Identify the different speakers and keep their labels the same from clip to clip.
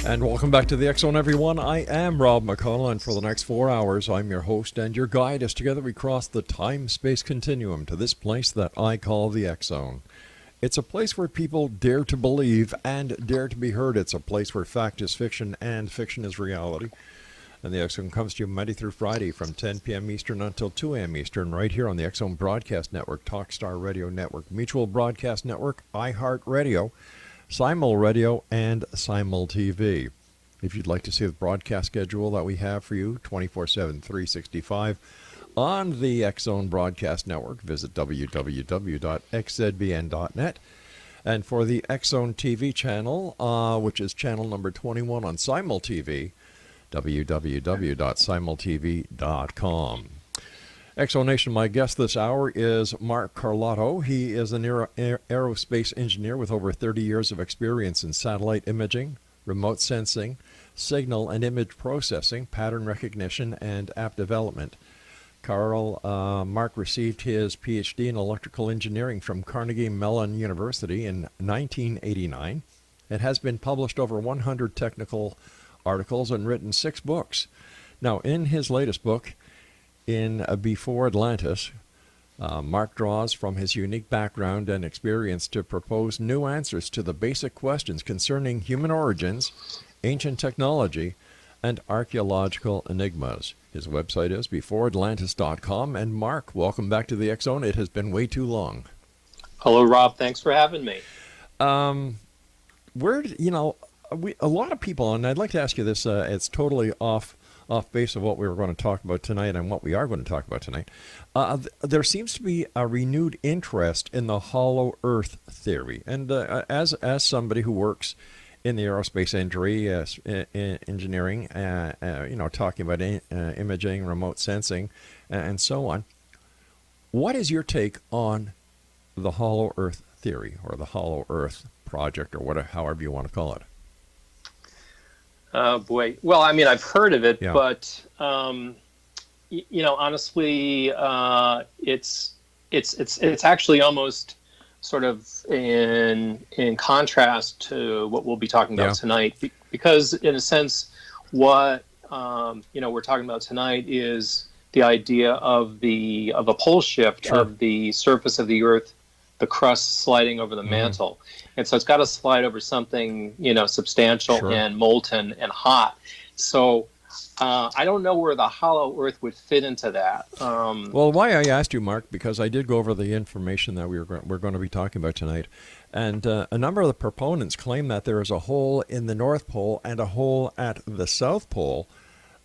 Speaker 1: And welcome back to the X Zone, everyone. I am Rob McConnell, and for the next 4 hours, I'm your host and your guide as together we cross the time-space continuum to this place that I call the X Zone. It's a place where people dare to believe and dare to be heard. It's a place where fact is fiction and fiction is reality. And the X Zone comes to you Monday through Friday from 10 p.m. Eastern until 2 a.m. Eastern, right here on the X Zone Broadcast Network, Talkstar Radio Network, Mutual Broadcast Network, iHeartRadio, Simul Radio, and Simul TV. If you'd like to see the broadcast schedule that we have for you 24/7, 365 on the X Zone Broadcast Network, visit www.xzbn.net. And for the X Zone TV channel, which is channel number 21 on Simul TV, www.simultv.com. Exonation, my guest this hour is Mark Carlotto. He is an aerospace engineer with over 30 years of experience in satellite imaging, remote sensing, signal and image processing, pattern recognition, and app development. Mark received his PhD in electrical engineering from Carnegie Mellon University in 1989. It has been published over 100 technical articles and written 6 books. Now, in his latest book, in Before Atlantis, Mark draws from his unique background and experience to propose new answers to the basic questions concerning human origins, ancient technology, and archaeological enigmas. His website is beforeatlantis.com. And Mark, welcome back to the X Zone. It has been way too long.
Speaker 2: Hello, Rob. Thanks for having me.
Speaker 1: A lot of people, and I'd like to ask you this, it's totally off base of what we were going to talk about tonight and what we are going to talk about tonight. There seems to be a renewed interest in the hollow earth theory. And as somebody who works in the aerospace engineering, talking about imaging, remote sensing, and so on, what is your take on the hollow earth theory or the hollow earth project, or however you want to call it?
Speaker 2: Oh boy. Well, I mean, I've heard of it,
Speaker 1: Yeah.
Speaker 2: but honestly, it's actually almost sort of in contrast to what we'll be talking about tonight, because in a sense, what we're talking about tonight is the idea of a pole shift of the surface of the Earth, the crust sliding over the mantle. And so it's got to slide over something, substantial and molten and hot. So I don't know where the hollow earth would fit into that.
Speaker 1: Well, why I asked you, Mark, because I did go over the information that we're going to be talking about tonight. And a number of the proponents claim that there is a hole in the North Pole and a hole at the South Pole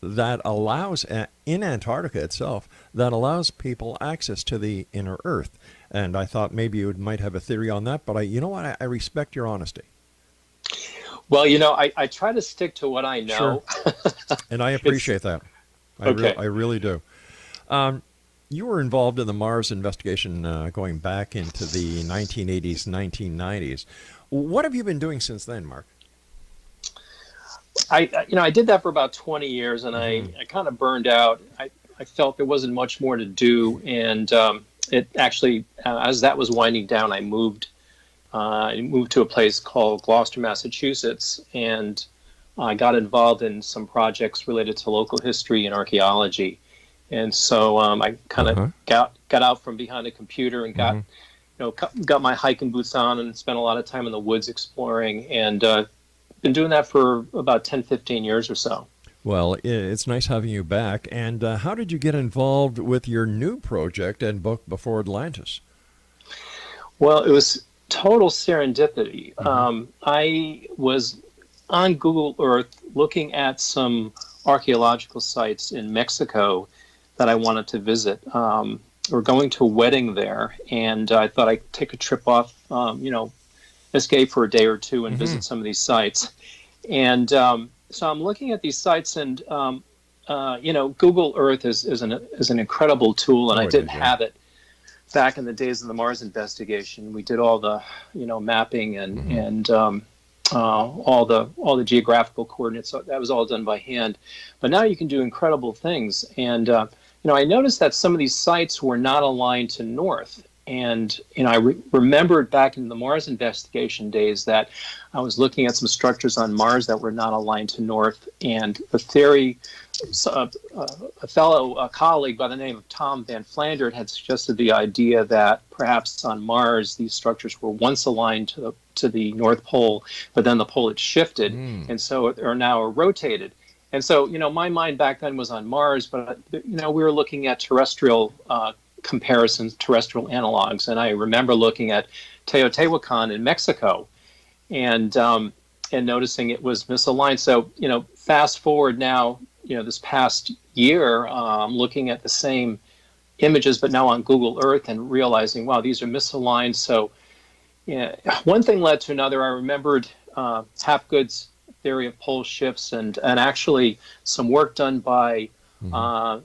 Speaker 1: that allows, in Antarctica itself, that allows people access to the inner Earth. And I thought maybe you might have a theory on that, but I respect your honesty.
Speaker 2: Well, I try to stick to what I know.
Speaker 1: Sure. And I appreciate that. I really do. You were involved in the Mars investigation going back into the 1980s, 1990s. What have you been doing since then, Mark?
Speaker 2: I did that for about 20 years, and I kind of burned out. I felt there wasn't much more to do, and it actually, as that was winding down, I moved to a place called Gloucester, Massachusetts, and I got involved in some projects related to local history and archaeology. And so I kind of got out from behind a computer and got my hiking boots on and spent a lot of time in the woods exploring, and been doing that for about 10, 15 years or so.
Speaker 1: Well, it's nice having you back. And how did you get involved with your new project and book, Before Atlantis?
Speaker 2: Well, it was total serendipity. I was on Google Earth looking at some archaeological sites in Mexico that I wanted to visit. We're going to a wedding there, and I thought I'd take a trip off, escape for a day or two and visit some of these sites. And so I'm looking at these sites, and Google Earth is an incredible tool, and I didn't have it back in the days of the Mars investigation. We did all the mapping and all the geographical coordinates. So that was all done by hand. But now you can do incredible things. And I noticed that some of these sites were not aligned to north, And I remembered back in the Mars investigation days that I was looking at some structures on Mars that were not aligned to north. And the theory, a colleague by the name of Tom Van Flandert had suggested the idea that perhaps on Mars these structures were once aligned to the North Pole, but then the pole had shifted, and so are now rotated. And so, my mind back then was on Mars, but, we were looking at terrestrial comparisons, terrestrial analogs. And I remember looking at Teotihuacan in Mexico and noticing it was misaligned. So, fast forward now, this past year, I'm looking at the same images, but now on Google Earth and realizing, wow, these are misaligned. So, one thing led to another. I remembered Hapgood's theory of pole shifts and actually some work done by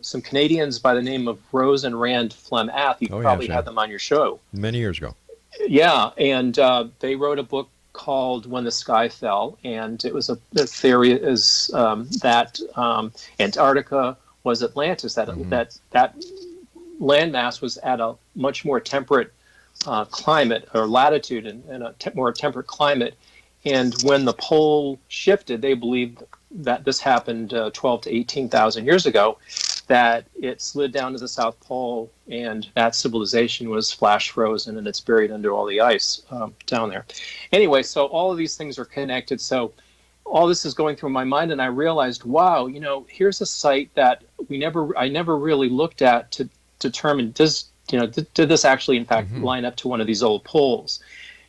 Speaker 2: some Canadians by the name of Rose and Rand Flem-Ath. You probably had them on your show.
Speaker 1: Many years ago.
Speaker 2: Yeah, and they wrote a book called When the Sky Fell, and it was the theory is that Antarctica was Atlantis, that landmass was at a much more temperate climate or latitude and a more temperate climate. And when the pole shifted, they believed that this happened 12 to 18,000 years ago, that it slid down to the South Pole and that civilization was flash frozen and it's buried under all the ice down there. Anyway, so all of these things are connected. So all this is going through my mind, and I realized, wow, here's a site that I never really looked at to determine, did this actually in fact line up to one of these old poles?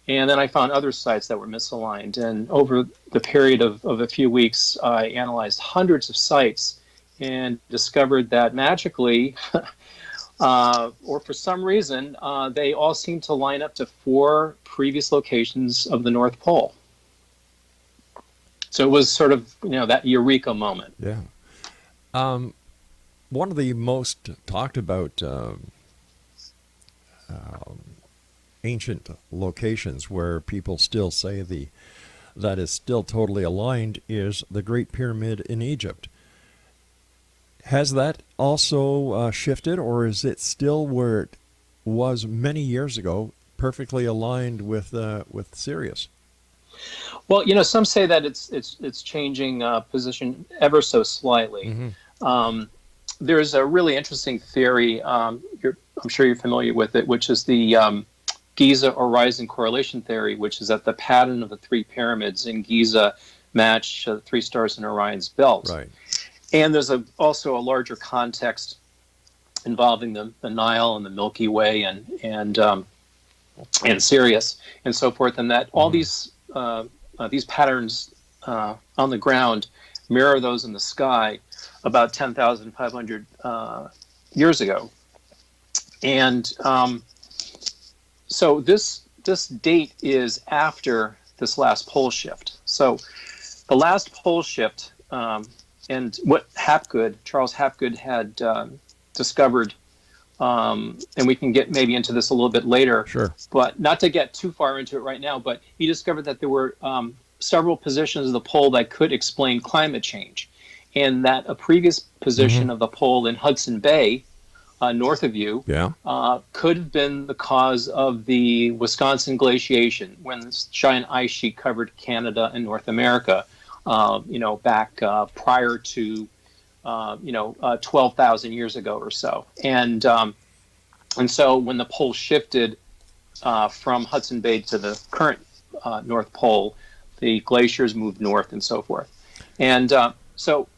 Speaker 2: And then I found other sites that were misaligned. And over the period of a few weeks, I analyzed hundreds of sites and discovered that magically, or for some reason, they all seem to line up to 4 previous locations of the North Pole. So it was sort of, that eureka moment.
Speaker 1: Yeah. One of the most talked about ancient locations where people still say that is still totally aligned is the Great Pyramid in Egypt. Has that also shifted, or is it still where it was many years ago, perfectly aligned with Sirius?
Speaker 2: Well, some say that it's changing position ever so slightly. There's a really interesting theory. I'm sure you're familiar with it, which is the Giza horizon correlation theory, which is that the pattern of the 3 pyramids in Giza match the 3 stars in Orion's belt. Right. And there's also a larger context involving the Nile and the Milky Way and Sirius and so forth, and that all these patterns on the ground mirror those in the sky about 10,500 years ago. And so this date is after this last pole shift. So the last pole shift, and what Charles Hapgood had discovered, and we can get maybe into this a little bit later, sure, but not to get too far into it right now, but he discovered that there were several positions of the pole that could explain climate change, and that a previous position of the pole in Hudson Bay, north of you, could have been the cause of the Wisconsin glaciation when this giant ice sheet covered Canada and North America, back prior to 12,000 years ago or so. And so when the pole shifted from Hudson Bay to the current North Pole, the glaciers moved north and so forth. And so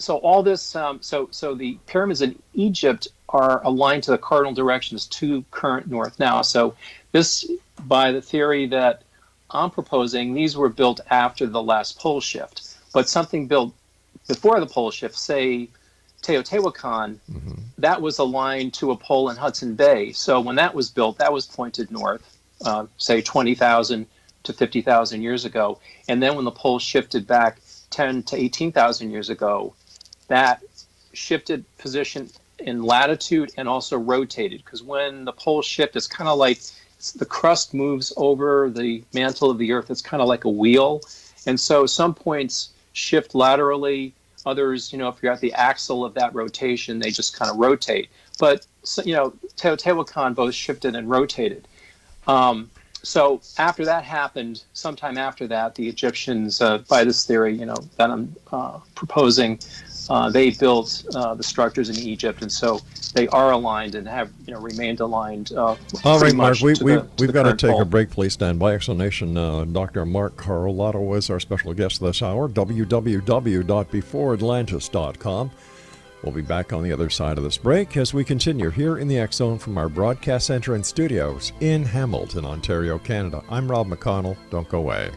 Speaker 2: all this, so the pyramids in Egypt are aligned to the cardinal directions to current north now. So this, by the theory that I'm proposing, these were built after the last pole shift. But something built before the pole shift, say Teotihuacan, that was aligned to a pole in Hudson Bay. So when that was built, that was pointed north, say 20,000 to 50,000 years ago. And then when the pole shifted back 10 to 18,000 years ago, that shifted position in latitude and also rotated, because when the poles shift, it's kind of like the crust moves over the mantle of the Earth. It's kind of like a wheel. And so some points shift laterally, Others, if you're at the axle of that rotation, they just kind of rotate. But, Teotihuacan both shifted and rotated. So after that happened, sometime after that, the Egyptians, by this theory, that I'm proposing, they built the structures in Egypt, and so they are aligned and have remained aligned.
Speaker 1: All right, Mark, we've got to take
Speaker 2: pole.
Speaker 1: a break. Please stand by. Exonation, Dr. Mark Carlotto is our special guest this hour. www.beforeatlantis.com. We'll be back on the other side of this break as we continue here in the X Zone from our broadcast center and studios in Hamilton, Ontario, Canada. I'm Rob McConnell. Don't go away.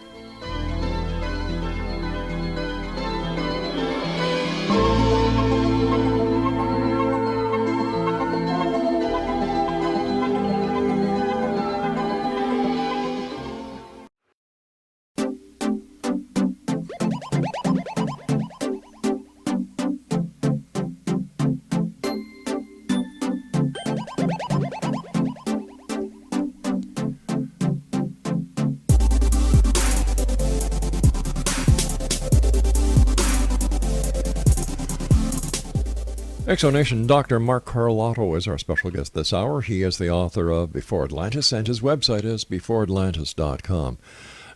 Speaker 1: Exonation, Dr. Mark Carlotto is our special guest this hour. He is the author of Before Atlantis, and his website is beforeatlantis.com.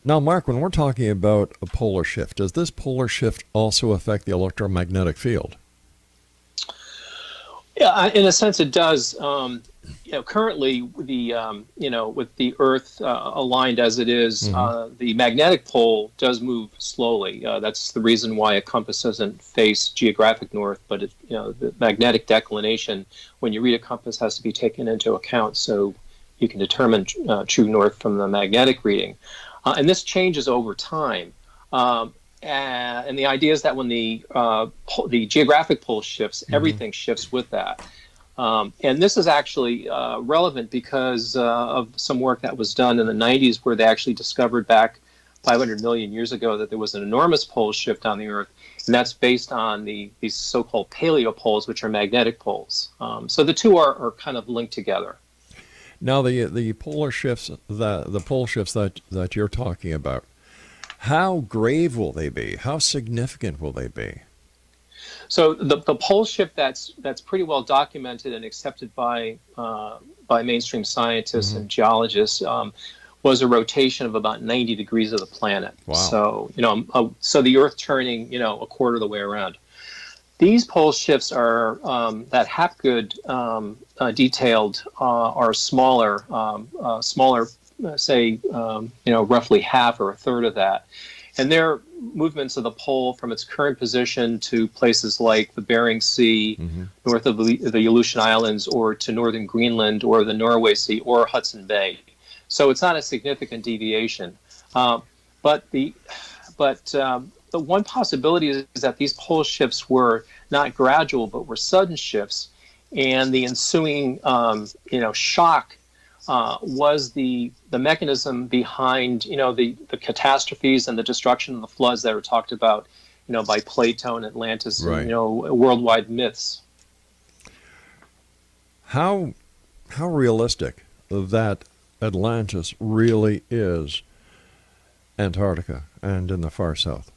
Speaker 1: Now, Mark, when we're talking about a polar shift, does this polar shift also affect the electromagnetic field?
Speaker 2: Yeah, in a sense, it does. Currently, with the Earth aligned as it is, the magnetic pole does move slowly. That's the reason why a compass doesn't face geographic north, but the magnetic declination, when you read a compass, has to be taken into account so you can determine true north from the magnetic reading. And this changes over time. And the idea is that when the geographic pole shifts, everything shifts with that. And this is actually relevant because of some work that was done in the 90s where they actually discovered back 500 million years ago that there was an enormous pole shift on the Earth. And that's based on these so-called paleopoles, which are magnetic poles. So the two are kind of linked together.
Speaker 1: Now, the polar shifts, the pole shifts that you're talking about, how grave will they be? How significant will they be?
Speaker 2: So the pole shift that's pretty well documented and accepted by mainstream scientists and geologists was a rotation of about 90 degrees of the planet.
Speaker 1: Wow.
Speaker 2: So so the Earth turning a quarter of the way around. These pole shifts are that Hapgood detailed are smaller, say roughly half or a third of that. And they're movements of the pole from its current position to places like the Bering Sea, north of the Aleutian Islands, or to northern Greenland, or the Norway Sea, or Hudson Bay. So it's not a significant deviation. But the one possibility is that these pole shifts were not gradual, but were sudden shifts, and the ensuing shock was the mechanism behind the catastrophes and the destruction and the floods that were talked about by Plato and Atlantis,
Speaker 1: right.
Speaker 2: Worldwide myths.
Speaker 1: How realistic that Atlantis really is Antarctica and in the far south?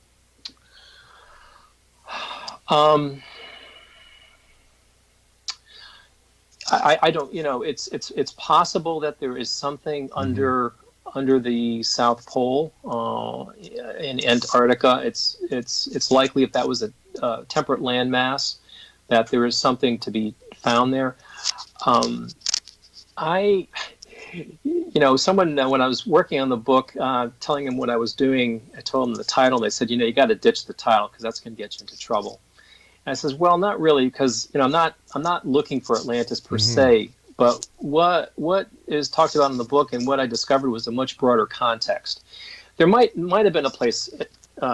Speaker 2: I don't, it's possible that there is something under the South Pole in Antarctica. It's likely, if that was a temperate landmass, that there is something to be found there. Someone, when I was working on the book, telling him what I was doing, I told them the title, and they said, you got to ditch the title because that's going to get you into trouble. I says, well, not really, because I'm not looking for Atlantis per se, but what is talked about in the book and what I discovered was a much broader context. There might have been a place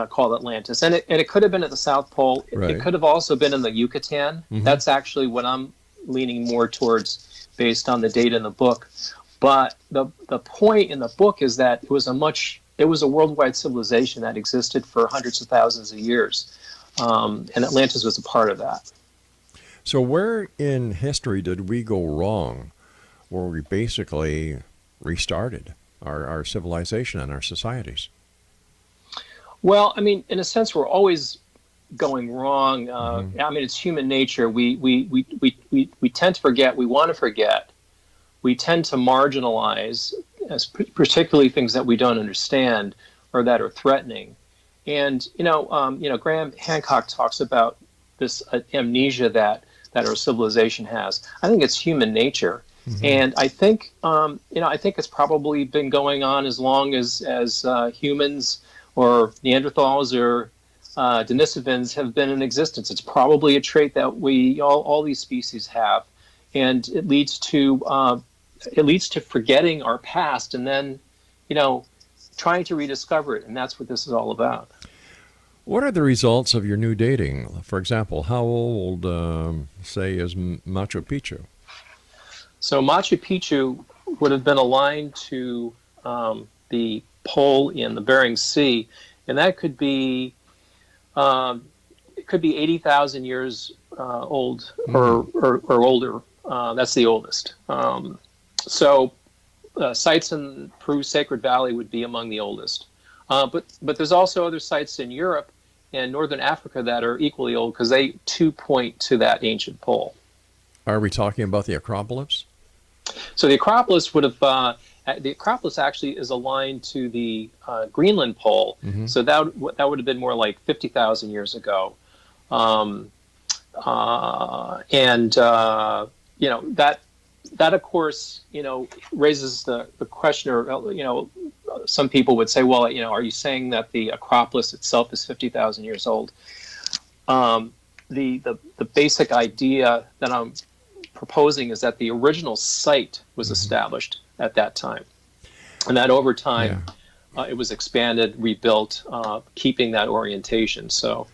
Speaker 2: called Atlantis, and it could have been at the South Pole.
Speaker 1: Right.
Speaker 2: It could have also been in the Yucatan. That's actually what I'm leaning more towards based on the data in the book. But the point in the book is that it was a worldwide civilization that existed for hundreds of thousands of years. And Atlantis was a part of that.
Speaker 1: So where in history did we go wrong where we basically restarted our civilization and our societies?
Speaker 2: Well, in a sense, we're always going wrong. I mean, it's human nature. We tend to forget. We want to forget. We tend to marginalize, as particularly things that we don't understand or that are threatening. And Graham Hancock talks about this amnesia that our civilization has. I think it's human nature, and I think I think it's probably been going on as long as humans or Neanderthals or Denisovans have been in existence. It's probably a trait that we all these species have, and it leads to forgetting our past and then trying to rediscover it, and that's what this is all about.
Speaker 1: What are the results of your new dating? For example, how old, say, is Machu Picchu?
Speaker 2: So Machu Picchu would have been aligned to the pole in the Bering Sea, and that could be 80,000 years old or older. That's the oldest. So sites in Peru's Sacred Valley would be among the oldest. But there's also other sites in Europe and Northern Africa that are equally old because they too point to that ancient pole.
Speaker 1: Are we talking about the Acropolis?
Speaker 2: So the Acropolis the Acropolis actually is aligned to the Greenland pole. So that would have been more like 50,000 years ago. That of course, raises the question, or some people would say, well, are you saying that the Acropolis itself is 50,000 years old? The basic idea that I'm proposing is that the original site was established at that time, and that over time it was expanded, rebuilt, keeping that orientation. So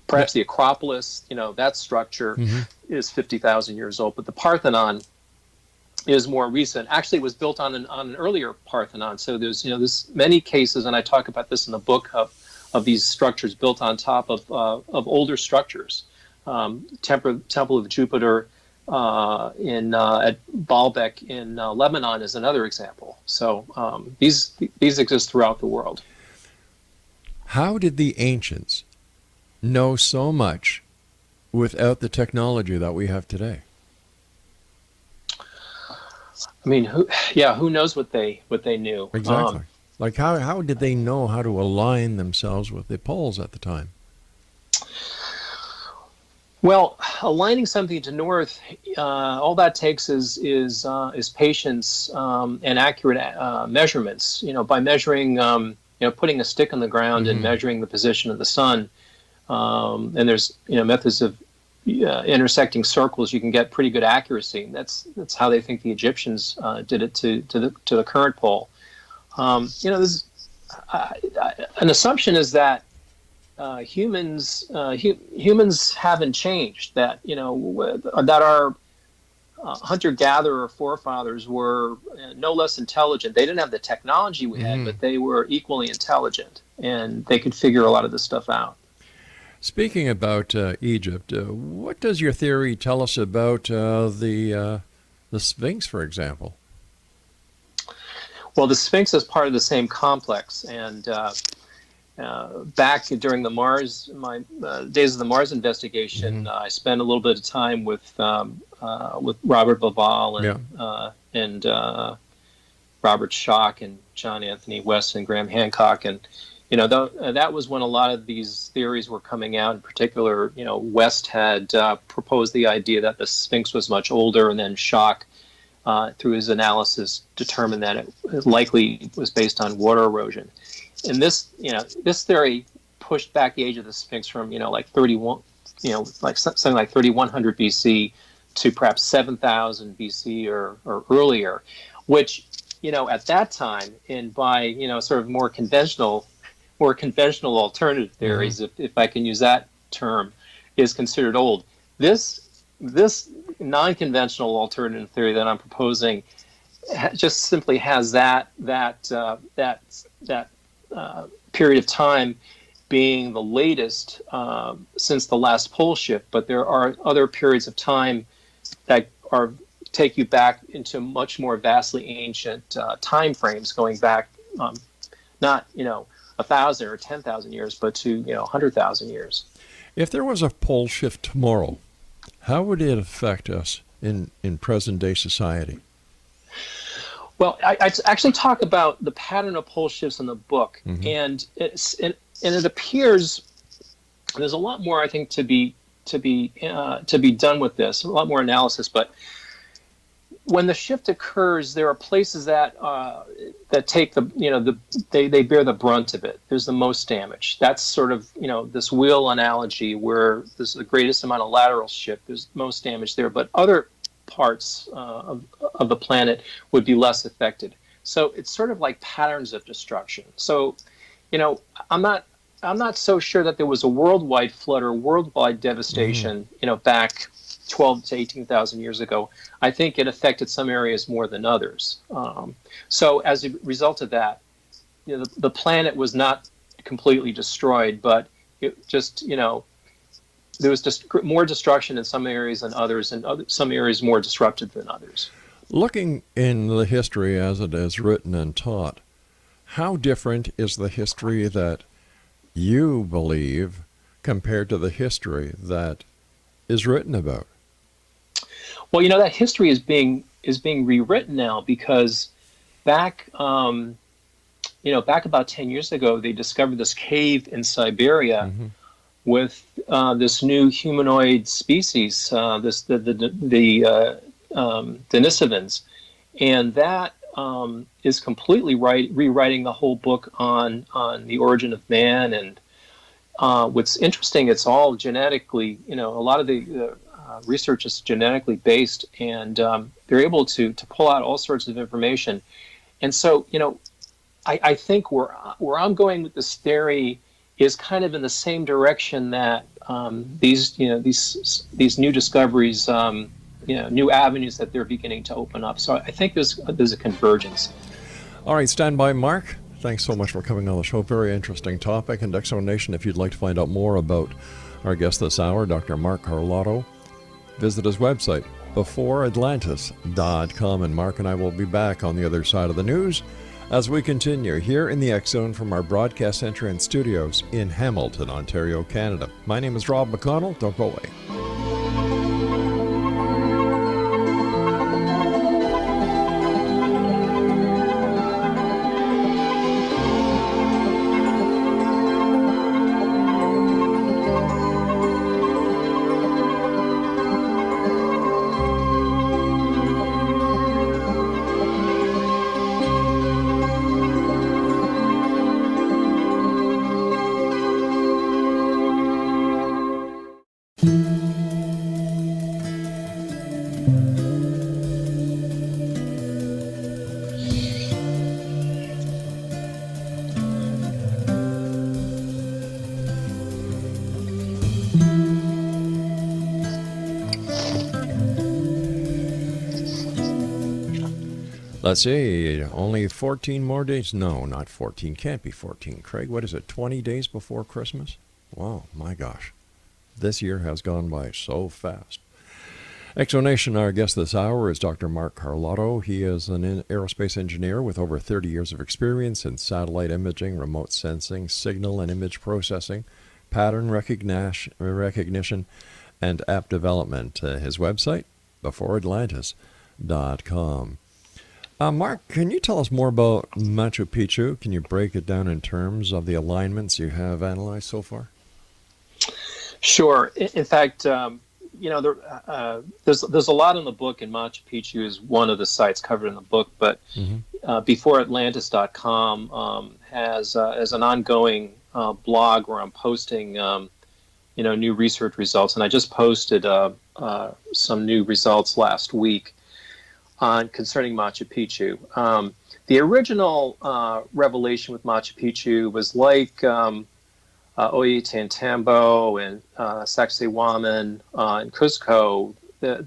Speaker 2: perhaps the Acropolis, that structure is 50,000 years old, but the Parthenon is more recent. Actually, it was built on an earlier Parthenon. So there's many cases, and I talk about this in the book of these structures built on top of older structures. Temple of Jupiter at Baalbek in Lebanon is another example. So these exist throughout the world.
Speaker 1: How did the ancients know so much without the technology that we have today?
Speaker 2: I mean, who knows what they knew?
Speaker 1: Exactly. Like how did they know how to align themselves with the poles at the time?
Speaker 2: Well, aligning something to north, all that takes is patience and accurate measurements. By measuring, putting a stick on the ground and measuring the position of the sun. And there's methods of intersecting circles. You can get pretty good accuracy. That's how they think the Egyptians did it to the current pole. There's an assumption is that humans haven't changed. That that our hunter-gatherer forefathers were no less intelligent. They didn't have the technology we had, but they were equally intelligent, and they could figure a lot of this stuff out.
Speaker 1: Speaking about Egypt, what does your theory tell us about the Sphinx, for example?
Speaker 2: Well, the Sphinx is part of the same complex, and back during my days of the Mars investigation, I spent a little bit of time with Robert Bauval and Robert Schoch and John Anthony West and Graham Hancock, and that was when a lot of these theories were coming out. In particular, West had proposed the idea that the Sphinx was much older, and then Schoch, through his analysis, determined that it likely was based on water erosion. And this theory pushed back the age of the Sphinx from like 31, like something like 3100 BC to perhaps 7000 BC or earlier, which at that time, and by sort of more conventional alternative theories, if I can use that term, is considered old. This non-conventional alternative theory that I'm proposing just simply has that period of time being the latest since the last pole shift, but there are other periods of time that take you back into much more vastly ancient time frames, going back not 1,000 or 10,000 years, but to 100,000 years.
Speaker 1: If there was a pole shift tomorrow, how would it affect us in present-day society?
Speaker 2: Well, I actually talk about the pattern of pole shifts in the book,
Speaker 1: Mm-hmm.
Speaker 2: and it appears there's a lot more, I think, to be done with this, a lot more analysis. But when the shift occurs, there are places that take they bear the brunt of it. There's the most damage. That's sort of this wheel analogy where there's the greatest amount of lateral shift. There's most damage there, but other parts of the planet would be less affected. So it's sort of like patterns of destruction. So, I'm not so sure that there was a worldwide flood or worldwide devastation, back 12 to 18,000 years ago. I think it affected some areas more than others. So as a result of that, the planet was not completely destroyed, but it just, there was just more destruction in some areas than others, and some areas more disrupted than others.
Speaker 1: Looking in the history as it is written and taught, how different is the history that you believe compared to the history that is written about?
Speaker 2: Well, that history is being rewritten now because back about 10 years ago, they discovered this cave in Siberia with this new humanoid species, the Denisovans, and that is completely rewriting the whole book on the origin of man. And what's interesting, it's all genetically, a lot of the research is genetically based, and they're able to pull out all sorts of information. And so, I think where I'm going with this theory is kind of in the same direction that these new discoveries, new avenues that they're beginning to open up. So I think there's a convergence.
Speaker 1: All right, stand by, Mark. Thanks so much for coming on the show. Very interesting topic. And Exonation, if you'd like to find out more about our guest this hour, Dr. Mark Carlotto, visit his website, beforeatlantis.com. And Mark and I will be back on the other side of the news as we continue here in the X Zone from our broadcast center and studios in Hamilton, Ontario, Canada. My name is Rob McConnell. Don't go away. Let's see, only 14 more days. No, not 14. Can't be 14. Craig, what is it, 20 days before Christmas? Wow, my gosh. This year has gone by so fast. Exonation, our guest this hour is Dr. Mark Carlotto. He is an aerospace engineer with over 30 years of experience in satellite imaging, remote sensing, signal and image processing, pattern recognition, and app development. His website, beforeatlantis.com. Mark, can you tell us more about Machu Picchu? Can you break it down in terms of the alignments you have analyzed so far?
Speaker 2: Sure. In fact, there's a lot in the book, and Machu Picchu is one of the sites covered in the book. But beforeatlantis.com has an ongoing blog where I'm posting new research results, and I just posted some new results last week concerning Machu Picchu. The original revelation with Machu Picchu was like Ollantaytambo and Sacsayhuaman and Cuzco.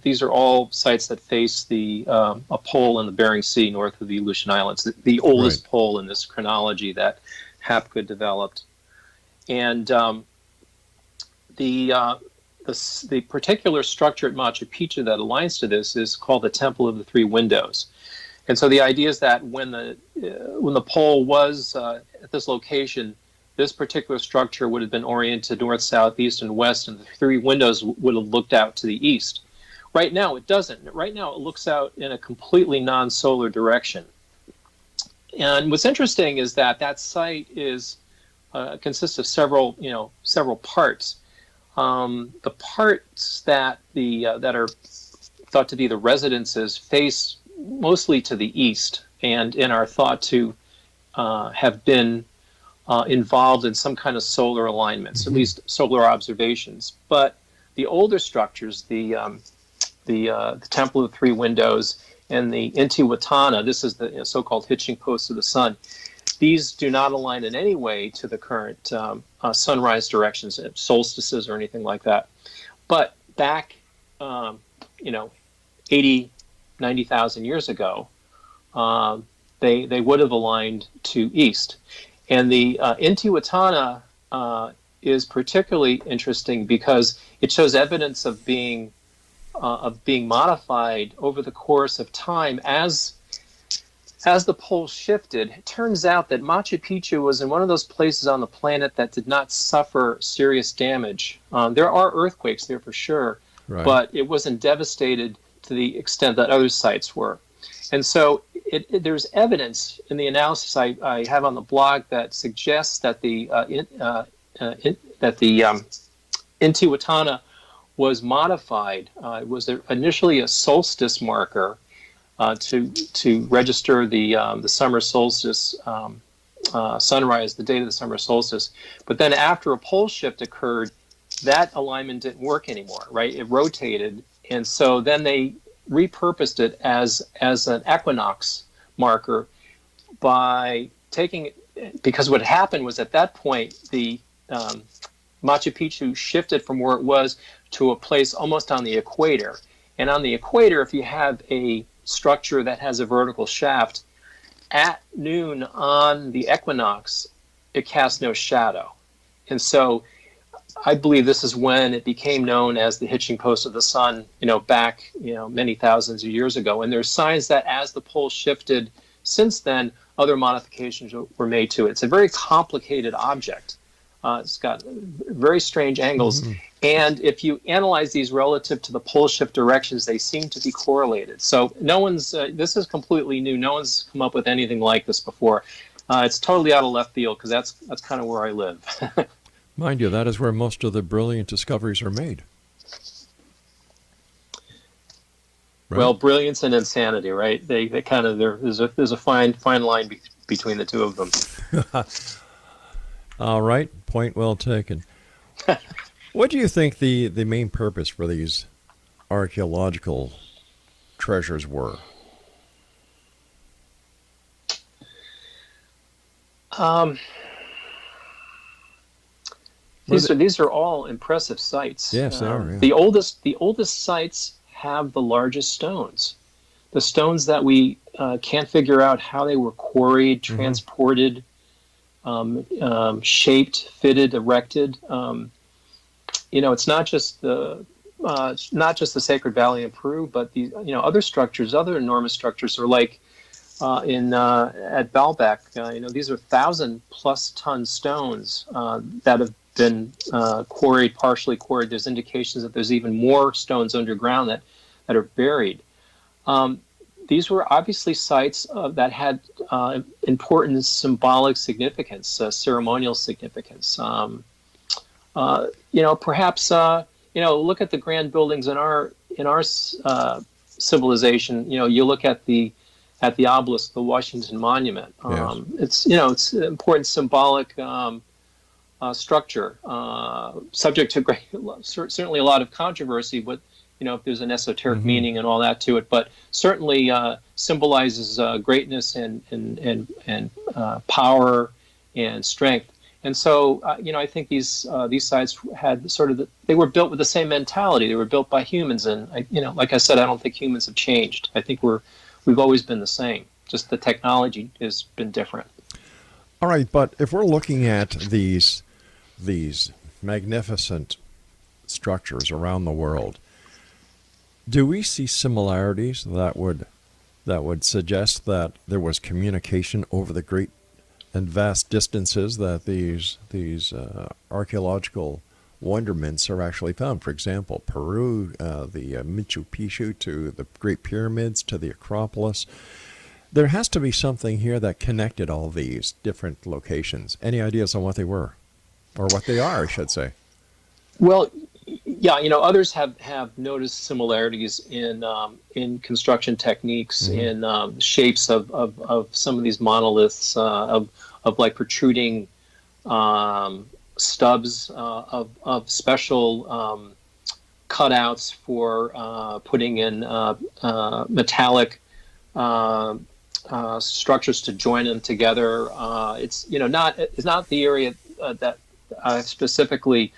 Speaker 2: These are all sites that face a pole in the Bering Sea north of the Aleutian Islands, the oldest pole in this chronology that Hapgood developed. And the particular structure at Machu Picchu that aligns to this is called the Temple of the Three Windows. And so the idea is that when the pole was at this location, this particular structure would have been oriented north, south, east, and west, and the three windows would have looked out to the east. Right now, it doesn't. Right now, it looks out in a completely non-solar direction. And what's interesting is that that site is consists of several parts. The parts that that are thought to be the residences face mostly to the east, and are thought to have been involved in some kind of solar alignments, at least solar observations. But the older structures, the Temple of the Three Windows and the Intihuatana, this is the so-called hitching post of the sun, these do not align in any way to the current sunrise directions, solstices or anything like that. But back, 80, 90,000 years ago, they would have aligned to east. And the Intihuatana is particularly interesting because it shows evidence of being modified over the course of time as the poles shifted. It turns out that Machu Picchu was in one of those places on the planet that did not suffer serious damage. There are earthquakes there for sure, right, but it wasn't devastated to the extent that other sites were. And so there's evidence in the analysis I have on the blog that suggests that the Intihuatana was modified. It was initially a solstice marker to register the summer solstice sunrise, the date of the summer solstice. But then after a pole shift occurred, that alignment didn't work anymore, right? It rotated, and so then they repurposed it as an equinox marker by taking it, because what happened was at that point the Machu Picchu shifted from where it was to a place almost on the equator. And on the equator, if you have a structure that has a vertical shaft, at noon on the equinox, it casts no shadow. And so I believe this is when it became known as the hitching post of the sun, back, many thousands of years ago. And there's signs that as the pole shifted since then, other modifications were made to it. It's a very complicated object. It's got very strange angles. Mm-hmm. And if you analyze these relative to the pole shift directions, they seem to be correlated. So this is completely new. No one's come up with anything like this before. It's totally out of left field because that's kind of where I live.
Speaker 1: Mind you, that is where most of the brilliant discoveries are made. Right?
Speaker 2: Well, brilliance and insanity, right? They kind of there's a fine line between the two of them.
Speaker 1: All right, point well taken. What do you think the main purpose for these archaeological treasures were?
Speaker 2: These are all impressive sites.
Speaker 1: Yes, they are. Yeah.
Speaker 2: The oldest sites have the largest stones. The stones that we can't figure out how they were quarried, transported, shaped, fitted, erected. It's not just the Sacred Valley in Peru, but the other structures, other enormous structures, are like at Baalbek. These are 1,000+ ton stones that have been quarried, partially quarried. There's indications that there's even more stones underground that are buried. These were obviously sites that had important symbolic significance, ceremonial significance. Perhaps look at the grand buildings in our civilization. You look at the obelisk, the Washington Monument. Yes. It's an important symbolic structure, subject to certainly a lot of controversy, but if there's an esoteric meaning and all that to it, but certainly symbolizes greatness and power and strength. And so, I think these sites had they were built with the same mentality. They were built by humans, and like I said, I don't think humans have changed. I think we've always been the same. Just the technology has been different.
Speaker 1: All right, but if we're looking at these magnificent structures around the world, do we see similarities that would suggest that there was communication over the great and vast distances that these archaeological wonderments are actually found. For example, Peru, the Machu Picchu, to the Great Pyramids, to the Acropolis. There has to be something here that connected all these different locations. Any ideas on what they were? Or what they are, I should say.
Speaker 2: Well, yeah, others have noticed similarities in construction techniques, in shapes of some of these monoliths, of like protruding stubs of special cutouts for putting in metallic structures to join them together. It's not the area that I specifically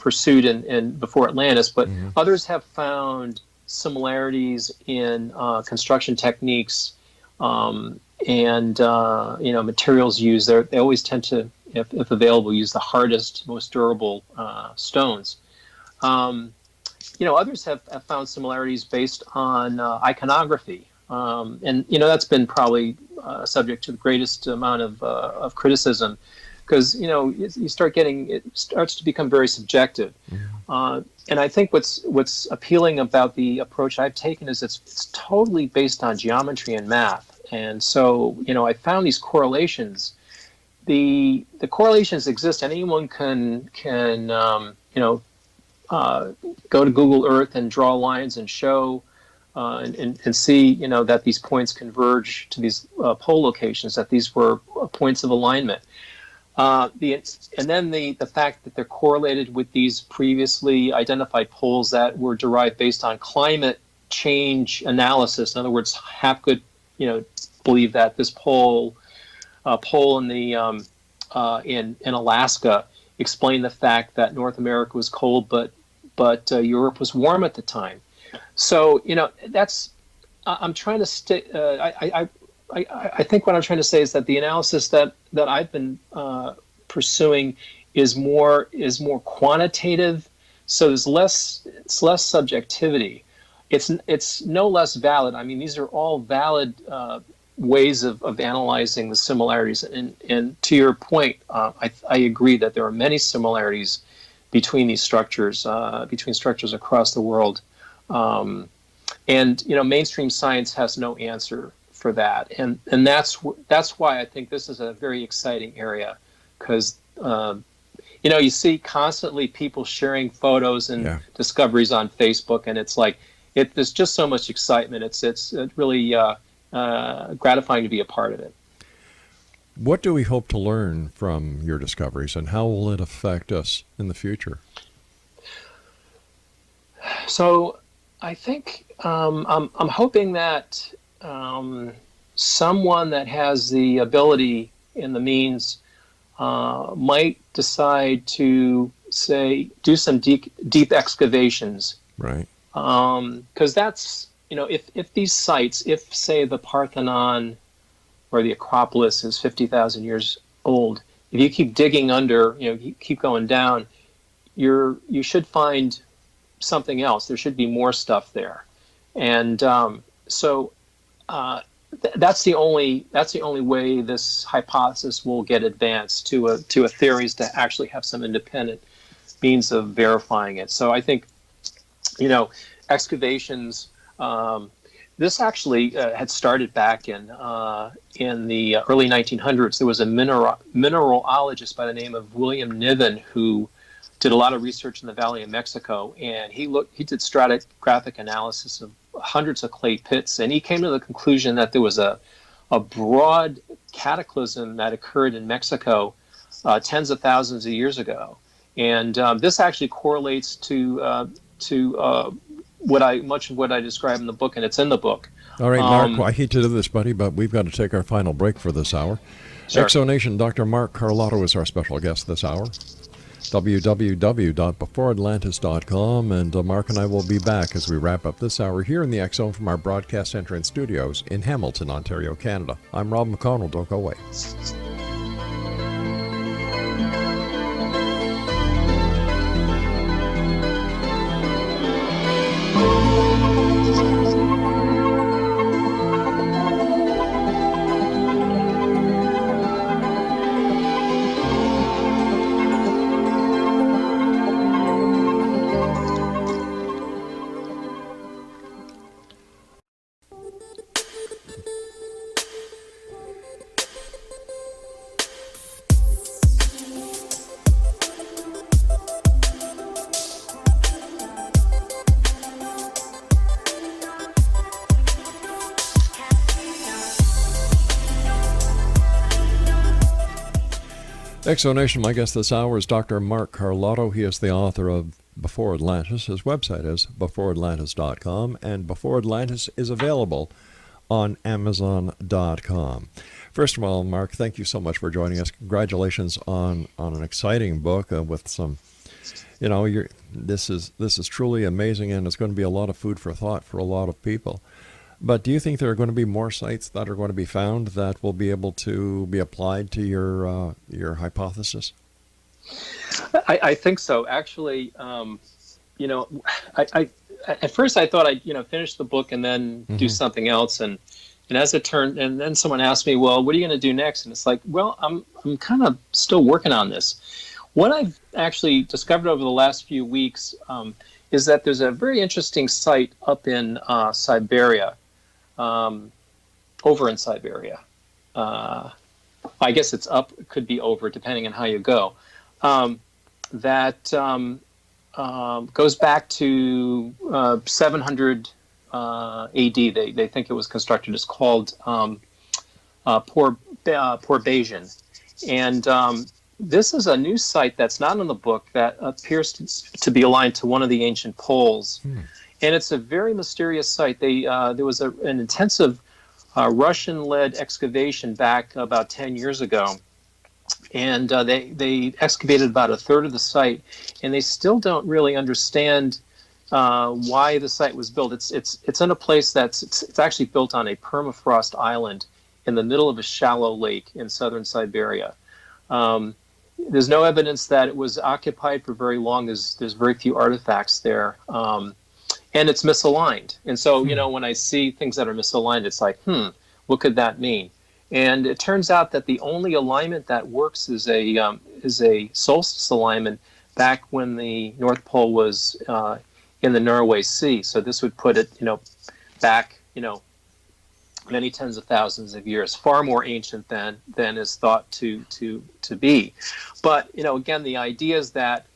Speaker 2: pursued in before Atlantis, but others have found similarities in construction techniques and materials used. They always tend to, if available, use the hardest, most durable stones. Others have found similarities based on iconography, and that's been probably subject to the greatest amount of criticism. Because you start getting, it starts to become very subjective, and I think what's appealing about the approach I've taken is it's totally based on geometry and math, and so I found these correlations. The correlations exist. Anyone can go to Google Earth and draw lines and show and see that these points converge to these pole locations, that these were points of alignment. And then the fact that they're correlated with these previously identified poles that were derived based on climate change analysis. In other words, Hapgood, believe that this pole in the in Alaska explained the fact that North America was cold, but Europe was warm at the time. So that's I'm trying to stay. I think what I'm trying to say is that the analysis that I've been pursuing is more quantitative. So there's less subjectivity. It's no less valid. I mean, these are all valid ways of analyzing the similarities. And to your point, I agree that there are many similarities between these structures, between structures across the world. And mainstream science has no answer for that, and that's why I think this is a very exciting area, because you see constantly people sharing photos and discoveries on Facebook, and it's like there's just so much excitement. It's really gratifying to be a part of it.
Speaker 1: What do we hope to learn from your discoveries, and how will it affect us in the future?
Speaker 2: So I think I'm hoping that someone that has the ability and the means might decide to, say, do some deep excavations.
Speaker 1: Right.
Speaker 2: Because that's, if these sites, if, say, the Parthenon or the Acropolis is 50,000 years old, if you keep digging under, you keep going down, you should find something else. There should be more stuff there. And so that's the only way this hypothesis will get advanced to a theory, is to actually have some independent means of verifying it. So I think excavations. This actually had started back in the early 1900s. There was a mineralogist by the name of William Niven who did a lot of research in the Valley of Mexico, and he did stratigraphic analysis of hundreds of clay pits, and he came to the conclusion that there was a broad cataclysm that occurred in Mexico tens of thousands of years ago, and this actually correlates to much of what I describe in the book, and it's in the book.
Speaker 1: All right, Mark, I hate to do this, buddy, but we've got to take our final break for this hour.
Speaker 2: Sure.
Speaker 1: Exonation, Dr. Mark Carlotto is our special guest this hour. www.beforeatlantis.com, and Mark and I will be back as we wrap up this hour here in the X Zone from our broadcast center and studios in Hamilton, Ontario, Canada. I'm Rob McConnell. Don't go away. Exonation, my guest this hour is Dr. Mark Carlotto. He is the author of Before Atlantis. His website is beforeatlantis.com, and Before Atlantis is available on Amazon.com. First of all, Mark, thank you so much for joining us. Congratulations on an exciting book with some, this is truly amazing, and it's going to be a lot of food for thought for a lot of people. But do you think there are going to be more sites that are going to be found that will be able to be applied to your hypothesis?
Speaker 2: I think so. Actually, I at first I thought I'd finish the book and then do something else, and as it turned, and then someone asked me, well, what are you going to do next? And it's like, well, I'm kind of still working on this. What I've actually discovered over the last few weeks is that there's a very interesting site up in Siberia. Over in Siberia. I guess it's up, it could be over, depending on how you go. That goes back to 700 AD. They think it was constructed. It's called Porbagian. And this is a new site that's not in the book that appears to be aligned to one of the ancient poles. And it's a very mysterious site. There was an intensive Russian-led excavation back about 10 years ago. And they excavated about a third of the site. And they still don't really understand why the site was built. It's in a place it's actually built on a permafrost island in the middle of a shallow lake in southern Siberia. There's no evidence that it was occupied for very long. There's very few artifacts there. And it's misaligned. And so, when I see things that are misaligned, it's like, what could that mean? And it turns out that the only alignment that works is a solstice alignment back when the North Pole was in the Norway Sea. So this would put it, back, many tens of thousands of years, far more ancient than is thought to be. But, again, the idea is that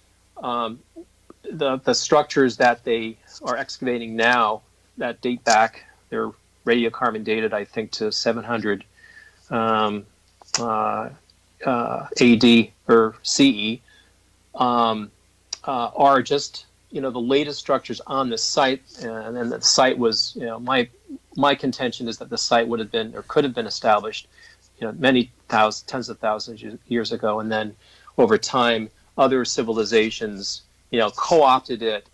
Speaker 2: the structures that they are excavating now that date back, they're radiocarbon dated, I think, to 700 AD or CE, are just, the latest structures on the site. And then the site was, my contention is that the site would have been or could have been established, many tens of thousands of years ago. And then over time, other civilizations, co-opted it,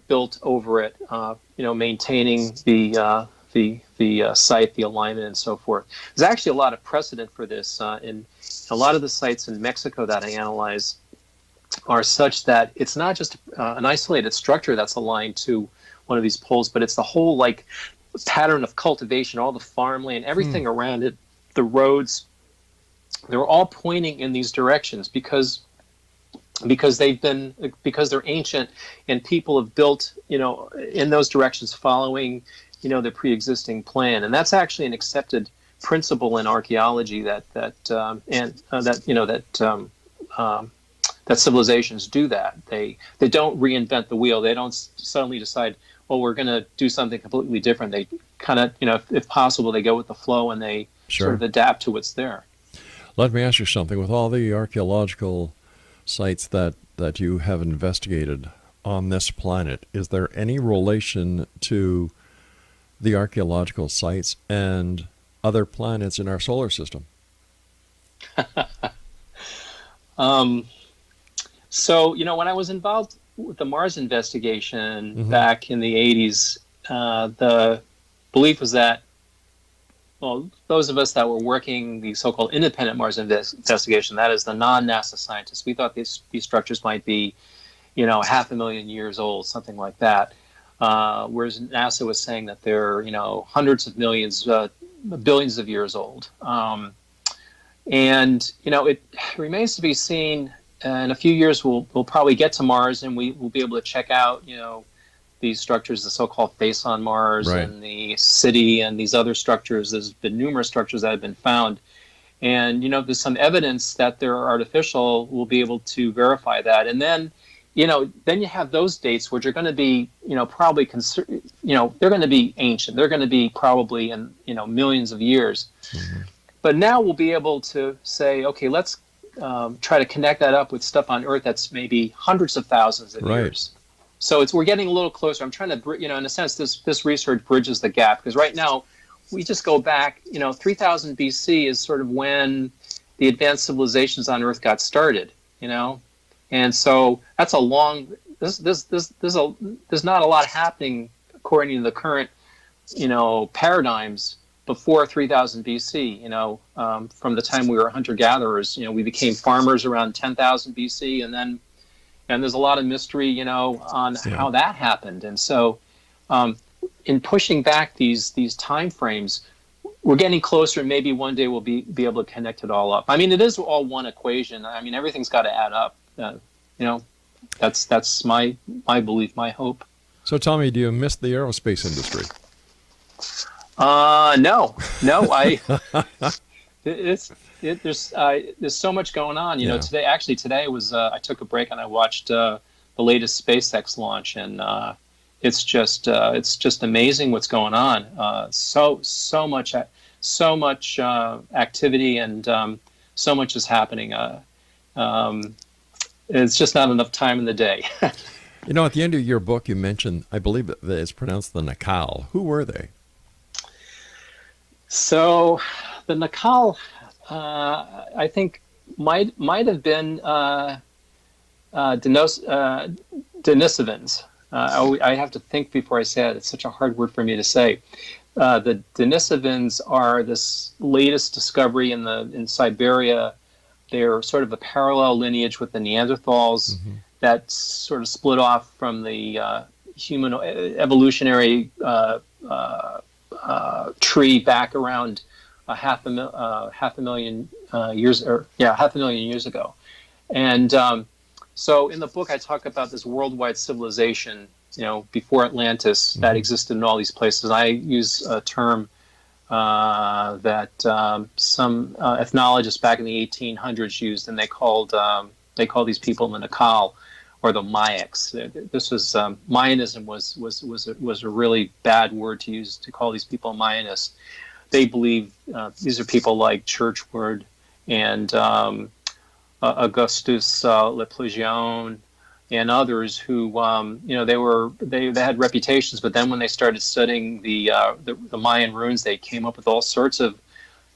Speaker 2: built over it, maintaining the site, the alignment, and so forth. There's actually a lot of precedent for this. In a lot of the sites in Mexico that I analyze are such that it's not just an isolated structure that's aligned to one of these poles, but it's the whole pattern of cultivation, all the farmland, everything around it, the roads. They're all pointing in these directions because they're ancient, and people have built, in those directions following, the pre-existing plan. And that's actually an accepted principle in archaeology that civilizations do that. They don't reinvent the wheel. They don't suddenly decide, oh, we're going to do something completely different. They kind of, if possible, they go with the flow and they sort of adapt to what's there.
Speaker 1: Let me ask you something. With all the archaeological sites that you have investigated on this planet, is there any relation to the archaeological sites and other planets in our solar system?
Speaker 2: So, when I was involved with the Mars investigation back in the 80s, the belief was that, well, those of us that were working the so-called independent Mars investigation, that is the non-NASA scientists, we thought these structures might be, 500,000 years old, something like that. Whereas NASA was saying that they're, hundreds of millions, billions of years old. And, it remains to be seen. In a few years, we'll probably get to Mars, and we'll be able to check out, these structures, the so-called face on Mars, and the city, and these other structures. There's been numerous structures that have been found, and there's some evidence that they're artificial. We'll be able to verify that, and then, then you have those dates, which are going to be, probably, they're going to be ancient. They're going to be probably in, millions of years. But now we'll be able to say, okay, let's try to connect that up with stuff on Earth that's maybe hundreds of thousands of years. So we're getting a little closer. I'm trying to, in a sense, this research bridges the gap, because right now we just go back, 3000 BC is sort of when the advanced civilizations on Earth got started, and so that's a long. There's not a lot happening according to the current, paradigms before 3000 BC. From the time we were hunter-gatherers, we became farmers around 10,000 BC, and there's a lot of mystery, on how that happened. And so, in pushing back these time frames, we're getting closer, and maybe one day we'll be able to connect it all up. I mean, it is all one equation. I mean, everything's got to add up. That's my belief, my hope.
Speaker 1: So tell me, do you miss the aerospace industry?
Speaker 2: No. There's so much going on. Today was I took a break and I watched the latest SpaceX launch, and it's just amazing what's going on. So much activity, and so much is happening. It's just not enough time in the day.
Speaker 1: At the end of your book, you mentioned, I believe that it's pronounced the McConnell. Who were they?
Speaker 2: So, the McConnell, I think, might have been Denisovans. I have to think before I say it. It's such a hard word for me to say. The Denisovans are this latest discovery in Siberia. They're sort of a parallel lineage with the Neanderthals that sort of split off from the human evolutionary tree back around half a million years ago. And so in the book, I talk about this worldwide civilization, before Atlantis, that existed in all these places. I use a term that some ethnologists back in the 1800s used, and they called these people the Nakal, or the Mayaks. This was Mayanism was a really bad word to use to call these people Mayanists. They believe these are people like Churchward and Augustus Leplugion and others who they had reputations, but then when they started studying the Mayan runes, they came up with all sorts of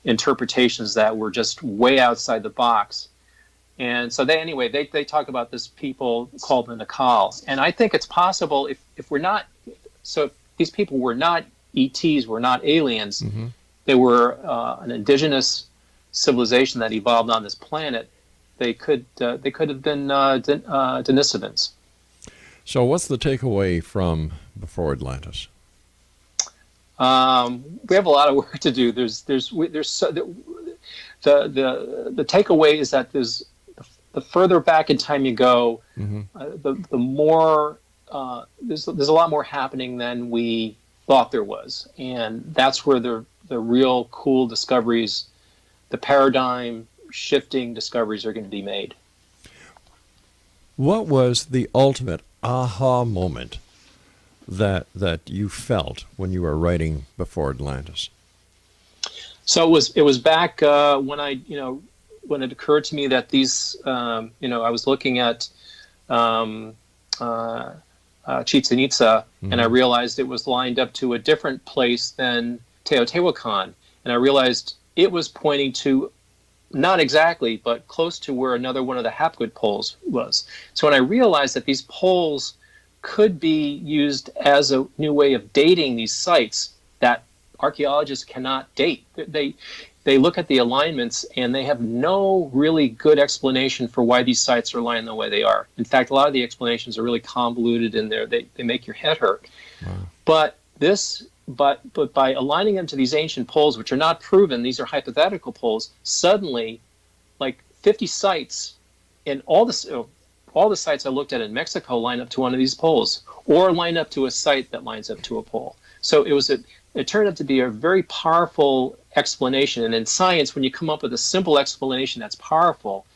Speaker 2: interpretations that were just way outside the box. And so they talk about this people called the Nakal. And I think it's possible if these people were not ETs, were not aliens, they were an indigenous civilization that evolved on this planet, they could have been Denisovans.
Speaker 3: So what's the takeaway from Before Atlantis?
Speaker 2: We have a lot of work to do. The takeaway is that the further back in time you go, the more there's a lot more happening than we thought there was, and that's where the real cool discoveries, the paradigm shifting discoveries, are going to be made.
Speaker 3: What was the ultimate aha moment that you felt when you were writing Before Atlantis?
Speaker 2: So it was back when when it occurred to me that these I was looking at Chichen Itza, and I realized it was lined up to a different place than Teotihuacan, and I realized it was pointing to, not exactly, but close to where another one of the haploid poles was. So when I realized that these poles could be used as a new way of dating these sites that archaeologists cannot date, they look at the alignments and they have no really good explanation for why these sites are aligned the way they are. In fact, a lot of the explanations are really convoluted in there. They make your head hurt. Wow. But by aligning them to these ancient poles, which are not proven, these are hypothetical poles, suddenly, like 50 sites, and all the sites I looked at in Mexico line up to one of these poles, or line up to a site that lines up to a pole. So it turned out to be a very powerful explanation. And in science, when you come up with a simple explanation that's powerful,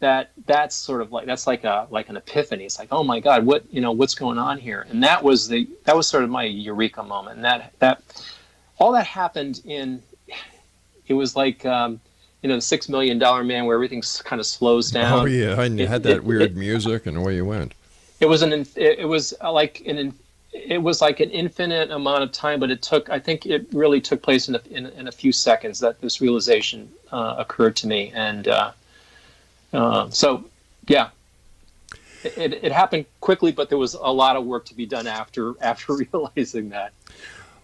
Speaker 2: that's sort of like an epiphany. It's like, oh my God, what's going on here? And that was sort of my eureka moment. And that all that happened it was like the $6 Million Man, where everything kind of slows down.
Speaker 1: Oh yeah, and you had that weird music, and away you went.
Speaker 2: It was like an infinite amount of time, but I think it really took place in a few seconds that this realization occurred to me. And so, yeah, it happened quickly, but there was a lot of work to be done after realizing that.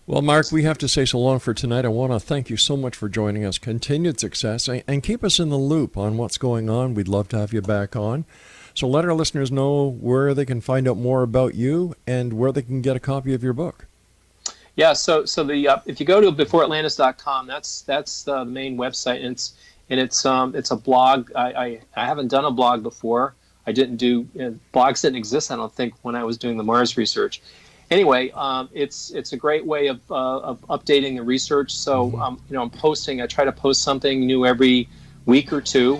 Speaker 1: Well, Mark, we have to say so long for tonight. I want to thank you so much for joining us. Continued success, and keep us in the loop on what's going on. We'd love to have you back on. So let our listeners know where they can find out more about you and where they can get a copy of your book.
Speaker 2: Yeah, so the if you go to beforeatlantis.com, that's the main website, and it's a blog. I haven't done a blog before. I didn't do blogs didn't exist, I don't think, when I was doing the Mars research. Anyway, it's a great way of updating the research. So I'm posting. I try to post something new every week or two,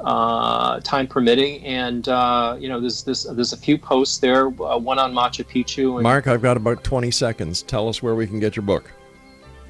Speaker 2: time permitting. And there's a few posts there. One on Machu Picchu. And,
Speaker 1: Mark, I've got about 20 seconds. Tell us where we can get your book.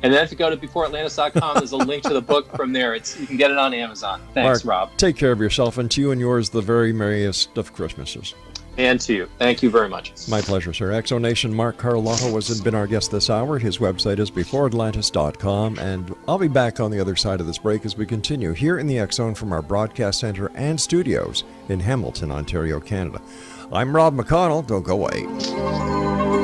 Speaker 2: And then if you go to beforeatlantis.com, there's a link to the book from there. You can get it on Amazon. Thanks,
Speaker 1: Mark,
Speaker 2: Rob.
Speaker 1: take care of yourself, and to you and yours the very merriest of Christmases.
Speaker 2: And to you. Thank you very much.
Speaker 1: My pleasure, sir. Exonation Mark Carlotto has been our guest this hour. His website is beforeatlantis.com, and I'll be back on the other side of this break as we continue here in the X Zone from our broadcast center and studios in Hamilton, Ontario, Canada. I'm Rob McConnell. Don't go away.